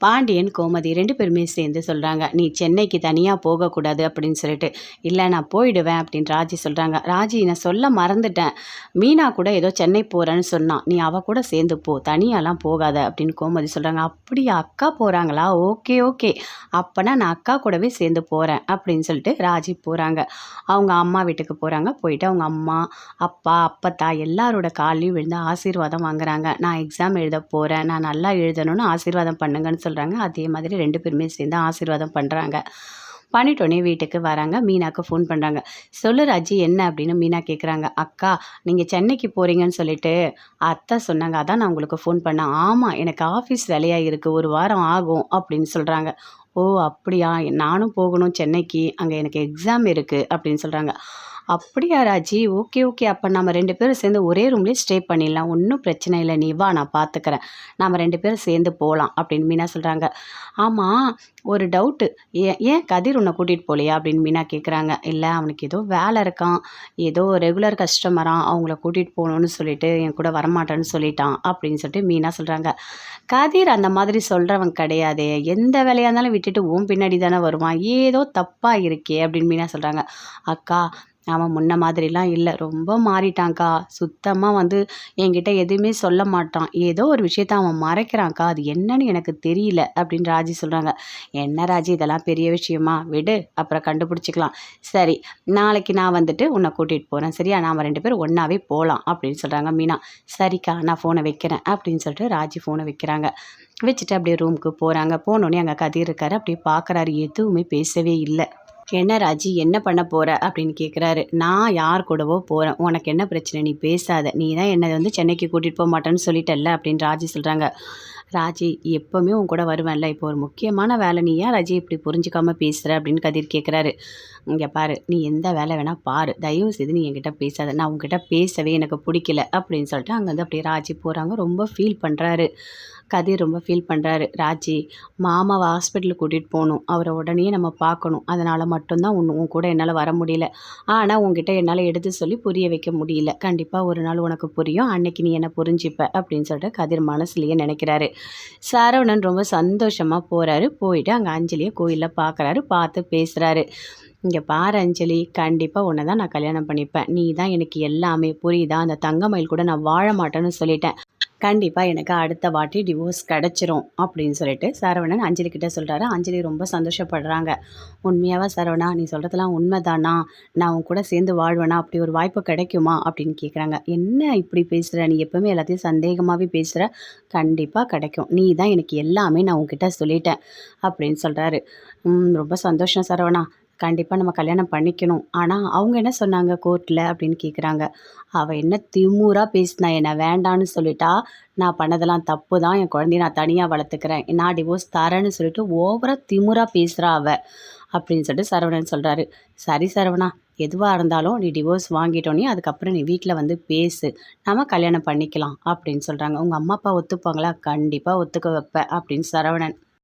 பாண்டியன், கோமதி 2 பேருமே சேர்ந்து சொல்கிறாங்க, நீ சென்னைக்கு தனியாக போகக்கூடாது அப்படின்னு சொல்லிட்டு. இல்லை நான் போயிடுவேன் அப்படின்னு ராஜி சொல்கிறாங்க. ராஜி நான் சொல்ல மறந்துட்டேன், மீனா கூட ஏதோ சென்னை போகிறேன்னு சொன்னான், நீ அவள் கூட சேர்ந்து போ, தனியாலாம் போகாத அப்படின்னு கோமதி சொல்கிறாங்க. அப்படியா, அக்கா போகிறாங்களா, ஓகே ஓகே, அப்போனா நான் அக்கா கூடவே சேர்ந்து போகிறேன் அப்படின்னு சொல்லிட்டு ராஜி போகிறாங்க. அவங்க அம்மா வீட்டுக்கு போகிறாங்க. போயிட்டு அவங்க அம்மா, அப்பா, அப்பத்தா எல்லாரோட காலையும் விழுந்து ஆசீர்வாதம் வாங்குறாங்க. நான் எக்ஸாம் எழுத போகிறேன், நான் நல்லா எழுதணும்னு ஆசீர்வாதம் பண்ணுங்கன்னு சொல்கிறாங்க. அதே மாதிரி 2 பேருமே சேர்ந்து ஆசீர்வாதம் பண்ணுறாங்க. பண்ணிட்டோன்னே வீட்டுக்கு வராங்க. மீனாக்கு ஃபோன் பண்ணுறாங்க. சொல்லு ராஜி என்ன அப்படின்னு மீனா கேட்குறாங்க. அக்கா நீங்கள் சென்னைக்கு போகிறீங்கன்னு சொல்லிட்டு அத்தை சொன்னாங்க, அதான் நான் உங்களுக்கு ஃபோன் பண்ணேன். ஆமாம், எனக்கு ஆஃபீஸ் வேலையாக இருக்குது, 1 வாரம் ஆகும் அப்படின்னு சொல்கிறாங்க. ஓ அப்படியா, நானும் போகணும் சென்னைக்கு, அங்கே எனக்கு எக்ஸாம் இருக்குது அப்படின்னு சொல்கிறாங்க. அப்படியா ராஜி, ஓகே ஓகே, அப்போ நம்ம 2 பேரும் சேர்ந்து ஒரே ரூம்லேயே ஸ்டே பண்ணிடலாம், ஒன்றும் பிரச்சனை இல்லை, நீ வா நான் பார்த்துக்கிறேன், நம்ம 2 பேரும் சேர்ந்து போகலாம் அப்படின்னு மீனா சொல்கிறாங்க. ஆமாம், ஒரு டவுட்டு, ஏன் கதிர் உன்னை கூட்டிகிட்டு போகலையா அப்படின்னு மீனா கேட்குறாங்க. இல்லை அவனுக்கு ஏதோ வேலை இருக்கான், ஏதோ ரெகுலர் கஸ்டமராக, அவங்கள கூட்டிகிட்டு போகணுன்னு சொல்லிட்டு என் கூட வரமாட்டேன்னு சொல்லிட்டான் அப்படின்னு சொல்லிட்டு மீனா சொல்கிறாங்க. கதிர் அந்த மாதிரி சொல்கிறவன் கிடையாதே, எந்த வேலையாக இருந்தாலும் விட்டுட்டு உன் பின்னாடி தானே வருவான், ஏதோ தப்பாக இருக்கே அப்படின்னு மீனா சொல்கிறாங்க. அக்கா அவன் முன்ன மாதிரிலாம் இல்லை, ரொம்ப மாறிட்டான்க்கா, சுத்தமாக என்கிட்ட எதுவுமே சொல்ல மாட்டான், ஏதோ ஒரு விஷயத்த அவன் மறைக்கிறான்க்கா, அது என்னன்னு எனக்கு தெரியல அப்படின்னு ராஜி சொல்கிறாங்க. என்ன ராஜி இதெல்லாம் பெரிய விஷயமா, விடு அப்புறம் கண்டுபிடிச்சிக்கலாம், சரி நாளைக்கு நான் உன்னை கூட்டிகிட்டு போகிறேன், சரியா, நாம் 2 பேரும் ஒன்றாவே போகலாம் அப்படின்னு சொல்கிறாங்க மீனா. சரிக்கா நான் ஃபோனை வைக்கிறேன் அப்படின்னு சொல்லிட்டு ராஜி ஃபோனை வைக்கிறாங்க. வச்சுட்டு அப்படியே ரூமுக்கு போகிறாங்க. போனோடனே அங்கே கதிர் இருக்காரு. அப்படியே பார்க்குறாரு, எதுவுமே பேசவே இல்லை. என்ன ராஜி என்ன பண்ண போகிற அப்படின்னு கேட்குறாரு. நான் யார் கூடவோ போகிறேன், உனக்கு என்ன பிரச்சனை, நீ பேசாத, நீ தான் என்னை சென்னைக்கு கூட்டிகிட்டு போக மாட்டேன்னு சொல்லிட்டல்ல அப்படின்னு ராஜி சொல்கிறாங்க. ராஜி எப்போவுமே உன் கூட வருவேன்ல, இப்போ ஒரு முக்கியமான வேலை, நீ ஏன் ராஜி இப்படி புரிஞ்சுக்காமல் பேசுகிற அப்படின்னு கதிர் கேட்குறாரு. இங்கே பாரு, நீ எந்த வேலை வேணால் பாரு, தயவு செய்து நீ என்கிட்ட பேசாத, நான் உங்ககிட்ட பேசவே எனக்கு பிடிக்கல அப்படின்னு சொல்லிட்டு அங்கேருந்து அப்படியே ராஜி போகிறாங்க. ரொம்ப ஃபீல் பண்ணுறாரு கதிர், ரொம்ப ஃபீல் பண்ணுறாரு. ராஜி மாமாவை ஹாஸ்பிட்டலுக்கு கூட்டிகிட்டு போகணும், அவரை உடனே நம்ம பார்க்கணும், அதனால் மட்டும்தான் உன் கூட என்னால் வர முடியல, ஆனால் உங்ககிட்ட என்னால் எடுத்து சொல்லி புரிய வைக்க முடியல, கண்டிப்பாக ஒரு நாள் உனக்கு புரியும், அன்னைக்கு நீ என்னை புரிஞ்சுப்ப அப்படின்னு சொல்லிட்டு கதிர் மனசுலேயே நினைக்கிறாரு. சரவணன் ரொம்ப சந்தோஷமாக போகிறாரு. போயிட்டு அங்கே அஞ்சலியை கோயிலில் பார்க்குறாரு. பார்த்து பேசுகிறாரு. இங்கே பாரு அஞ்சலி, கண்டிப்பாக உன்னை தான் நான் கல்யாணம் பண்ணிப்பேன், நீ தான் எனக்கு எல்லாமே, புரியுதா, அந்த தங்கமயில் கூட நான் வாழ மாட்டேன்னு சொல்லிட்டேன், கண்டிப்பாக எனக்கு அடுத்த வாட்டி டிவோர்ஸ் கிடச்சிரும் அப்படின்னு சொல்லிட்டு சரவணன் அஞ்சலி கிட்டே சொல்கிறாரு. அஞ்சலி ரொம்ப சந்தோஷப்படுறாங்க. உண்மையாவா சரவணா, நீ சொல்கிறதுலாம் உண்மைதானா, நான் உன் கூட சேர்ந்து வாழ்வேனா, அப்படி ஒரு வாய்ப்பு கிடைக்குமா அப்படின்னு கேட்குறாங்க. என்ன இப்படி பேசுகிற, நீ எப்போவுமே எல்லாத்தையும் சந்தேகமாகவே பேசுகிற, கண்டிப்பாக கிடைக்கும், நீ தான் எனக்கு எல்லாமே, நான் உன்கிட்ட சொல்லிட்டேன் அப்படின்னு சொல்கிறாரு. ரொம்ப சந்தோஷம் சரவணா, கண்டிப்பாக நம்ம கல்யாணம் பண்ணிக்கணும், ஆனால் அவங்க என்ன சொன்னாங்க கோர்ட்டில் அப்படின்னு கேட்குறாங்க. அவள் என்ன திமுறாக பேசினா, என்னை வேண்டான்னு சொல்லிட்டா, நான் பண்ணதெல்லாம் தப்பு தான், என் குழந்தைய நான் தனியாக வளர்த்துக்கிறேன், நான் டிவோர்ஸ் தரேன்னு சொல்லிட்டு ஓவராக திமுறாக பேசுகிறா அவள் அப்படின்னு சொல்லிட்டு சரவணன் சொல்கிறாரு. சரி சரவணா, எதுவாக இருந்தாலும் நீ டிவோர்ஸ் வாங்கிட்டோன்னே அதுக்கப்புறம் நீ வீட்டில் பேசு, நம்ம கல்யாணம் பண்ணிக்கலாம் அப்படின்னு சொல்கிறாங்க. உங்கள் அம்மா அப்பா ஒத்துப்பாங்களா, கண்டிப்பாக ஒத்துக்க வைப்பேன் அப்படின்னு சரவணன்.